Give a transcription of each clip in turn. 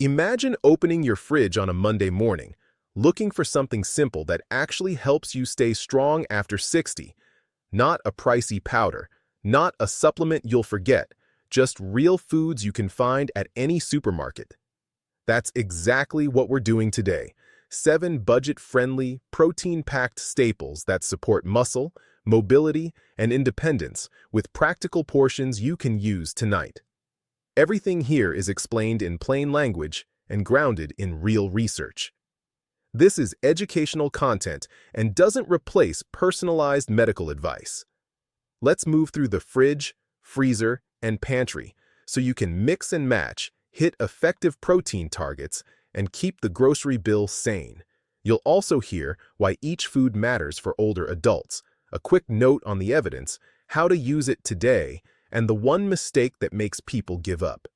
Imagine opening your fridge on a Monday morning, looking for something simple that actually helps you stay strong after 60. Not a pricey powder, not a supplement you'll forget, just real foods you can find at any supermarket. That's exactly what we're doing today. 7 budget-friendly, protein-packed staples that support muscle, mobility, and independence with practical portions you can use tonight. Everything here is explained in plain language and grounded in real research. This is educational content and doesn't replace personalized medical advice. Let's move through the fridge, freezer, and pantry so you can mix and match, hit effective protein targets, and keep the grocery bill sane. You'll also hear why each food matters for older adults, a quick note on the evidence, how to use it today, and the one mistake that makes people give up.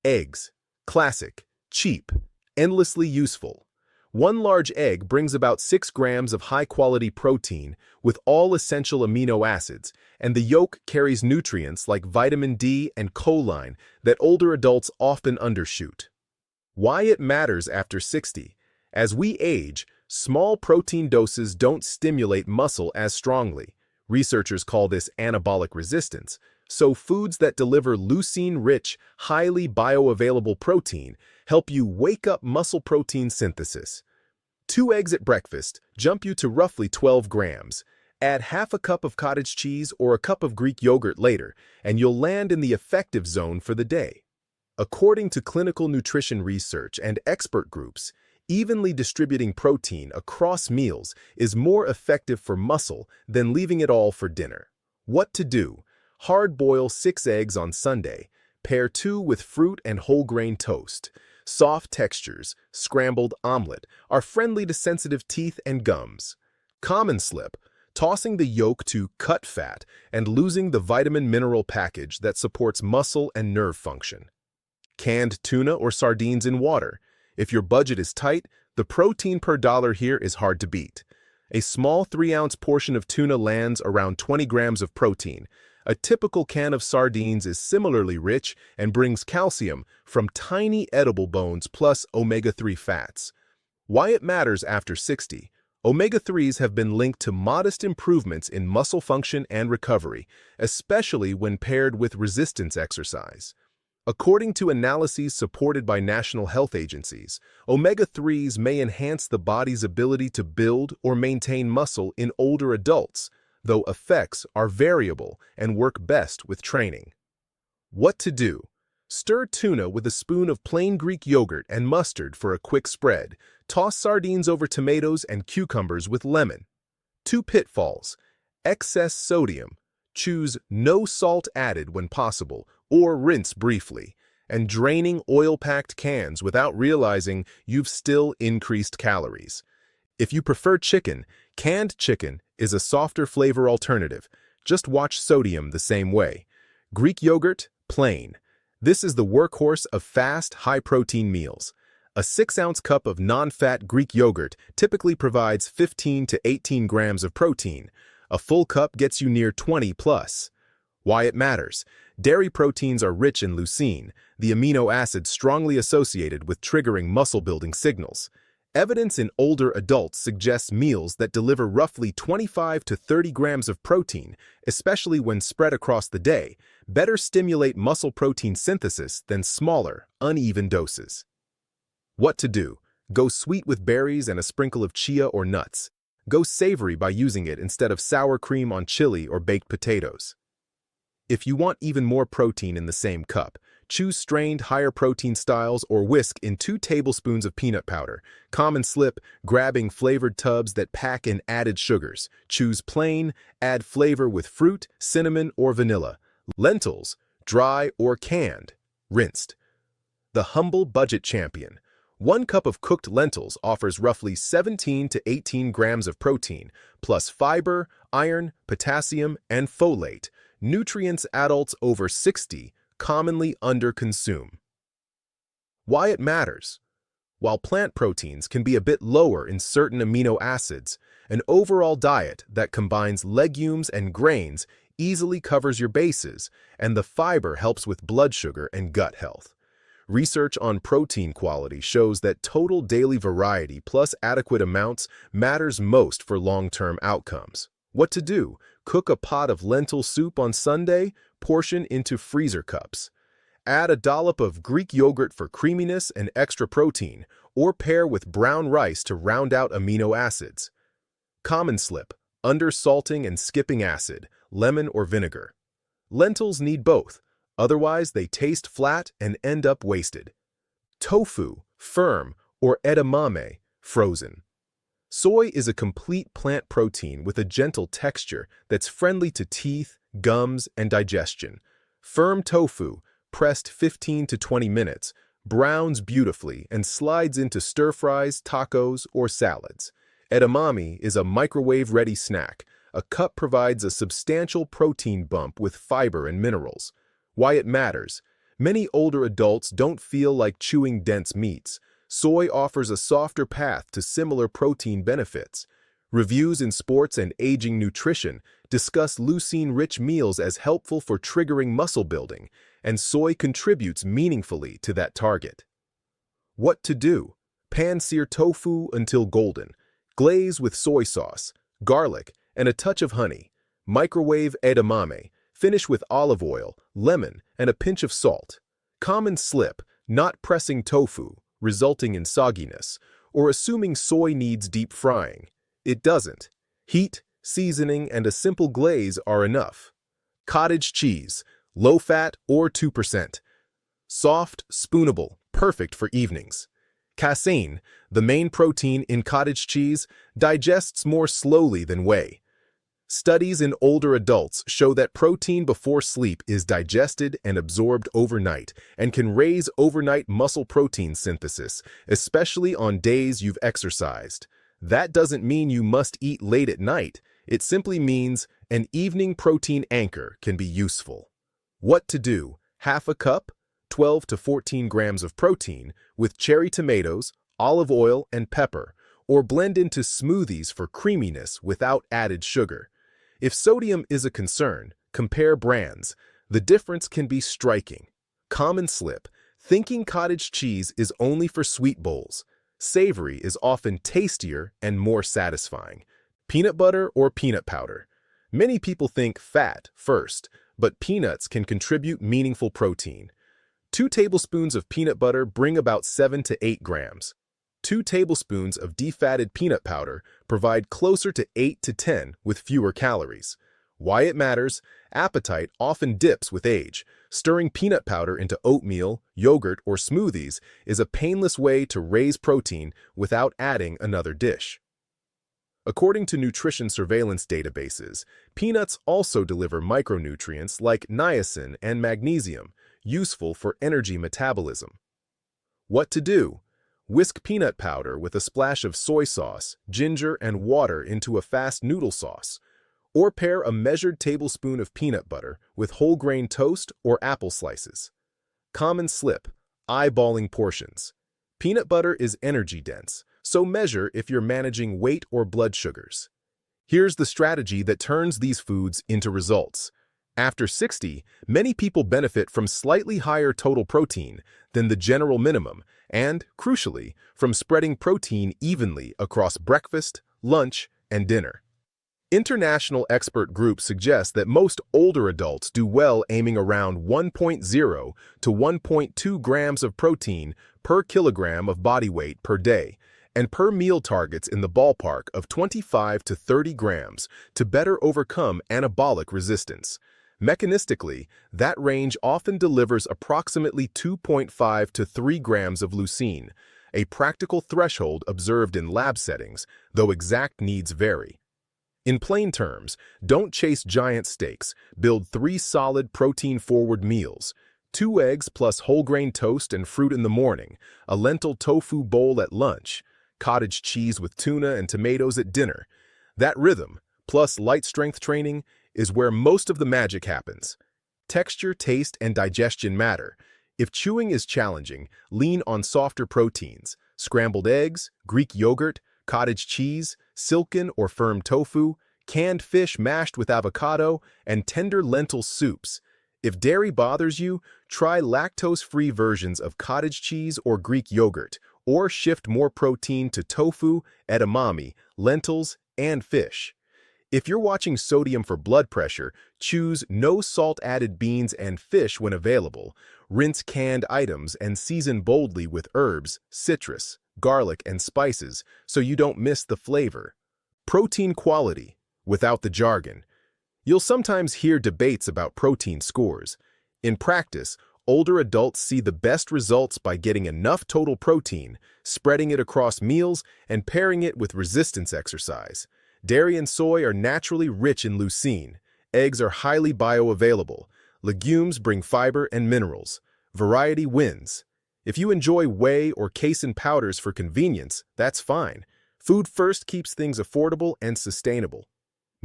Eggs. Classic, cheap, endlessly useful. One large egg brings about 6 grams of high-quality protein with all essential amino acids, and the yolk carries nutrients like vitamin D and choline that older adults often undershoot. Why it matters after 60. As we age, small protein doses don't stimulate muscle as strongly. Researchers call this anabolic resistance. So foods that deliver leucine-rich, highly bioavailable protein help you wake up muscle protein synthesis. 2 eggs at breakfast jump you to roughly 12 grams. Add half a cup of cottage cheese or a cup of Greek yogurt later, and you'll land in the effective zone for the day. According to clinical nutrition research and expert groups, evenly distributing protein across meals is more effective for muscle than leaving it all for dinner. What to do? Hard-boil 6 eggs on Sunday. Pair 2 with fruit and whole-grain toast. Soft textures, scrambled omelet, are friendly to sensitive teeth and gums. Common slip, tossing the yolk to cut fat and losing the vitamin-mineral package that supports muscle and nerve function. Canned tuna or sardines in water. If your budget is tight, the protein per dollar here is hard to beat. A small 3-ounce portion of tuna lands around 20 grams of protein. A typical can of sardines is similarly rich and brings calcium from tiny edible bones plus omega-3 fats. Why it matters after 60. Omega-3s have been linked to modest improvements in muscle function and recovery, especially when paired with resistance exercise. According to analyses supported by national health agencies, omega-3s may enhance the body's ability to build or maintain muscle in older adults, though effects are variable and work best with training. What to do? Stir tuna with a spoon of plain Greek yogurt and mustard for a quick spread. Toss sardines over tomatoes and cucumbers with lemon. 2 pitfalls. Excess sodium. Choose no salt added when possible, or rinse briefly. And draining oil-packed cans without realizing you've still increased calories. If you prefer chicken, canned chicken is a softer flavor alternative. Just watch sodium the same way. Greek yogurt, plain. This is the workhorse of fast, high-protein meals. A 6-ounce cup of non-fat Greek yogurt typically provides 15 to 18 grams of protein. A full cup gets you near 20 plus. Why it matters. Dairy proteins are rich in leucine, the amino acid strongly associated with triggering muscle-building signals. Evidence in older adults suggests meals that deliver roughly 25 to 30 grams of protein, especially when spread across the day, better stimulate muscle protein synthesis than smaller, uneven doses. What to do? Go sweet with berries and a sprinkle of chia or nuts. Go savory by using it instead of sour cream on chili or baked potatoes. If you want even more protein in the same cup, choose strained higher protein styles or whisk in 2 tablespoons of peanut powder. Common slip, grabbing flavored tubs that pack in added sugars. Choose plain, add flavor with fruit, cinnamon, or vanilla. Lentils, dry or canned, rinsed. The humble budget champion. 1 cup of cooked lentils offers roughly 17 to 18 grams of protein, plus fiber, iron, potassium, and folate, nutrients adults over 60 commonly underconsume. Why it matters. While plant proteins can be a bit lower in certain amino acids, an overall diet that combines legumes and grains easily covers your bases, and the fiber helps with blood sugar and gut health. Research on protein quality shows that total daily variety plus adequate amounts matters most for long-term outcomes. What to do? Cook a pot of lentil soup on Sunday, portion into freezer cups. Add a dollop of Greek yogurt for creaminess and extra protein, or pair with brown rice to round out amino acids. Common slip: under-salting and skipping acid, lemon or vinegar. Lentils need both, otherwise they taste flat and end up wasted. Tofu, firm, or edamame, frozen. Soy is a complete plant protein with a gentle texture that's friendly to teeth, gums, and digestion. Firm tofu, pressed 15 to 20 minutes, browns beautifully and slides into stir-fries, tacos, or salads. Edamame is a microwave-ready snack. A cup provides a substantial protein bump with fiber and minerals. Why it matters: many older adults don't feel like chewing dense meats. Soy offers a softer path to similar protein benefits. Reviews in sports and aging nutrition discuss leucine-rich meals as helpful for triggering muscle building, and soy contributes meaningfully to that target. What to do? Pan-sear tofu until golden. Glaze with soy sauce, garlic, and a touch of honey. Microwave edamame. Finish with olive oil, lemon, and a pinch of salt. Common slip: not pressing tofu, resulting in sogginess, or assuming soy needs deep frying. It doesn't. Heat, seasoning, and a simple glaze are enough. Cottage cheese, low-fat or 2%. Soft, spoonable, perfect for evenings. Casein, the main protein in cottage cheese, digests more slowly than whey. Studies in older adults show that protein before sleep is digested and absorbed overnight and can raise overnight muscle protein synthesis, especially on days you've exercised. That doesn't mean you must eat late at night. It simply means an evening protein anchor can be useful. What to do? Half a cup, 12 to 14 grams of protein, with cherry tomatoes, olive oil, and pepper, or blend into smoothies for creaminess without added sugar. If sodium is a concern, compare brands. The difference can be striking. Common slip: thinking cottage cheese is only for sweet bowls. Savory is often tastier and more satisfying. Peanut butter or peanut powder. Many people think fat first, but peanuts can contribute meaningful protein. 2 tablespoons of peanut butter bring about 7 to 8 grams. 2 tablespoons of defatted peanut powder provide closer to 8 to 10 with fewer calories. Why it matters: appetite often dips with age. Stirring peanut powder into oatmeal, yogurt, or smoothies is a painless way to raise protein without adding another dish. According to nutrition surveillance databases, peanuts also deliver micronutrients like niacin and magnesium, useful for energy metabolism. What to do? Whisk peanut powder with a splash of soy sauce, ginger, and water into a fast noodle sauce. Or pair a measured tablespoon of peanut butter with whole grain toast or apple slices. Common slip: eyeballing portions. Peanut butter is energy dense, so measure if you're managing weight or blood sugars. Here's the strategy that turns these foods into results. After 60, many people benefit from slightly higher total protein than the general minimum and, crucially, from spreading protein evenly across breakfast, lunch, and dinner. International expert groups suggest that most older adults do well aiming around 1.0 to 1.2 grams of protein per kilogram of body weight per day, and per meal targets in the ballpark of 25 to 30 grams to better overcome anabolic resistance. Mechanistically, that range often delivers approximately 2.5 to 3 grams of leucine, a practical threshold observed in lab settings, though exact needs vary. In plain terms, don't chase giant steaks. Build 3 solid protein-forward meals: 2 eggs plus whole grain toast and fruit in the morning, a lentil tofu bowl at lunch, cottage cheese with tuna and tomatoes at dinner. That rhythm, plus light strength training, is where most of the magic happens. Texture, taste, and digestion matter. If chewing is challenging, lean on softer proteins: scrambled eggs, Greek yogurt, cottage cheese, silken or firm tofu, canned fish mashed with avocado, and tender lentil soups. If dairy bothers you, try lactose-free versions of cottage cheese or Greek yogurt, or shift more protein to tofu, edamame, lentils, and fish. If you're watching sodium for blood pressure, choose no salt-added beans and fish when available. Rinse canned items and season boldly with herbs, citrus, garlic, and spices so you don't miss the flavor. Protein quality, without the jargon. You'll sometimes hear debates about protein scores. In practice, older adults see the best results by getting enough total protein, spreading it across meals, and pairing it with resistance exercise. Dairy and soy are naturally rich in leucine. Eggs are highly bioavailable. Legumes bring fiber and minerals. Variety wins. If you enjoy whey or casein powders for convenience, that's fine. Food first keeps things affordable and sustainable.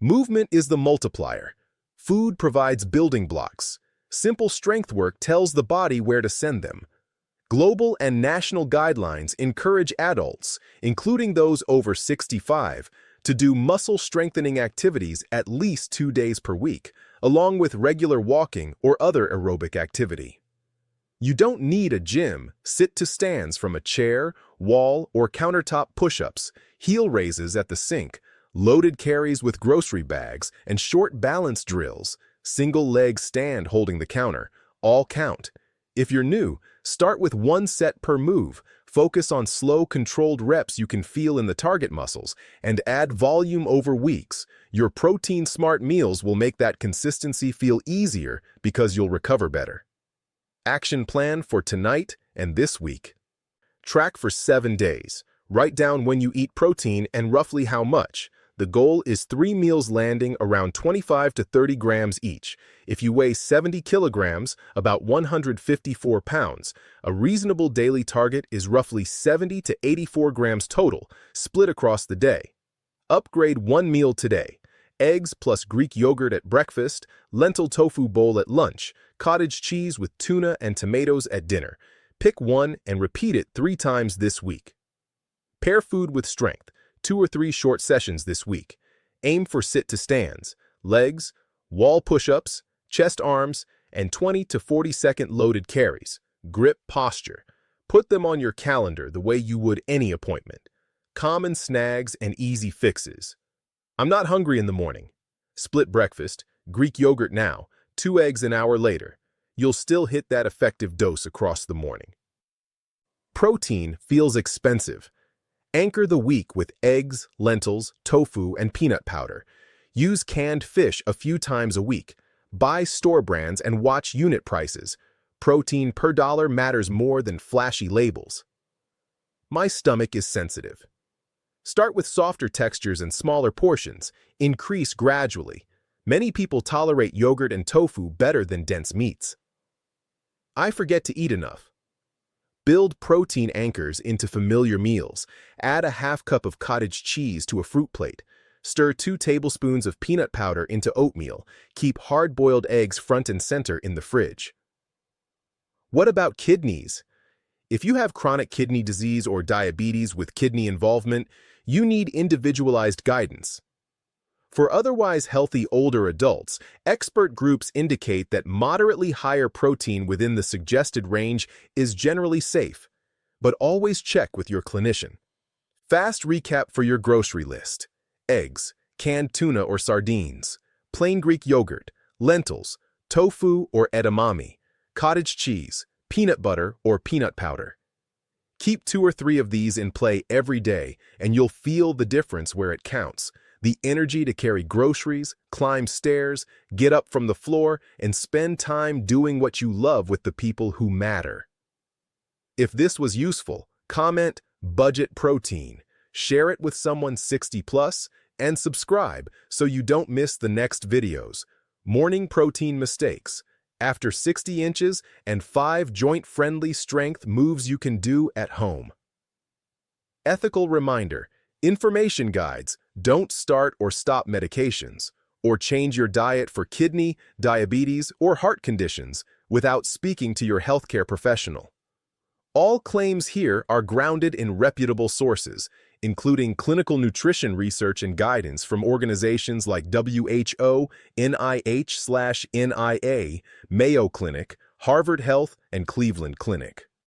Movement is the multiplier. Food provides building blocks. Simple strength work tells the body where to send them. Global and national guidelines encourage adults, including those over 65, to do muscle-strengthening activities at least 2 days per week, along with regular walking or other aerobic activity. You don't need a gym. Sit-to-stands from a chair, wall, or countertop push-ups, heel raises at the sink, loaded carries with grocery bags, and short balance drills, single leg stand holding the counter, all count. If you're new, start with 1 set per move, focus on slow, controlled reps you can feel in the target muscles, and add volume over weeks. Your protein-smart meals will make that consistency feel easier because you'll recover better. Action plan for tonight and this week. Track for 7 days. Write down when you eat protein and roughly how much. The goal is 3 meals landing around 25 to 30 grams each. If you weigh 70 kilograms, about 154 pounds, a reasonable daily target is roughly 70 to 84 grams total, split across the day. Upgrade 1 meal today. Eggs plus Greek yogurt at breakfast, lentil tofu bowl at lunch, cottage cheese with tuna and tomatoes at dinner. Pick one and repeat it 3 times this week. Pair food with strength. 2 or 3 short sessions this week. Aim for sit-to-stands, legs, wall push-ups, chest arms, and 20 to 40-second loaded carries. Grip posture. Put them on your calendar the way you would any appointment. Common snags and easy fixes. I'm not hungry in the morning. Split breakfast, Greek yogurt now, 2 eggs an hour later. You'll still hit that effective dose across the morning. Protein feels expensive. Anchor the week with eggs, lentils, tofu, and peanut powder. Use canned fish a few times a week. Buy store brands and watch unit prices. Protein per dollar matters more than flashy labels. My stomach is sensitive. Start with softer textures and smaller portions. Increase gradually. Many people tolerate yogurt and tofu better than dense meats. I forget to eat enough. Build protein anchors into familiar meals. Add a half cup of cottage cheese to a fruit plate. Stir 2 tablespoons of peanut powder into oatmeal. Keep hard-boiled eggs front and center in the fridge. What about kidneys? If you have chronic kidney disease or diabetes with kidney involvement, you need individualized guidance. For otherwise healthy older adults, expert groups indicate that moderately higher protein within the suggested range is generally safe, but always check with your clinician. Fast recap for your grocery list. Eggs, canned tuna or sardines, plain Greek yogurt, lentils, tofu or edamame, cottage cheese, peanut butter or peanut powder. Keep 2 or 3 of these in play every day, and you'll feel the difference where it counts. The energy to carry groceries, climb stairs, get up from the floor, and spend time doing what you love with the people who matter. If this was useful, comment budget protein, share it with someone 60 plus, and subscribe so you don't miss the next videos. Morning protein mistakes. After 60 inches and 5 joint-friendly strength moves you can do at home. Ethical reminder. Information guides. Don't start or stop medications, or change your diet for kidney, diabetes, or heart conditions without speaking to your healthcare professional. All claims here are grounded in reputable sources, including clinical nutrition research and guidance from organizations like WHO, NIH/NIA, Mayo Clinic, Harvard Health, and Cleveland Clinic.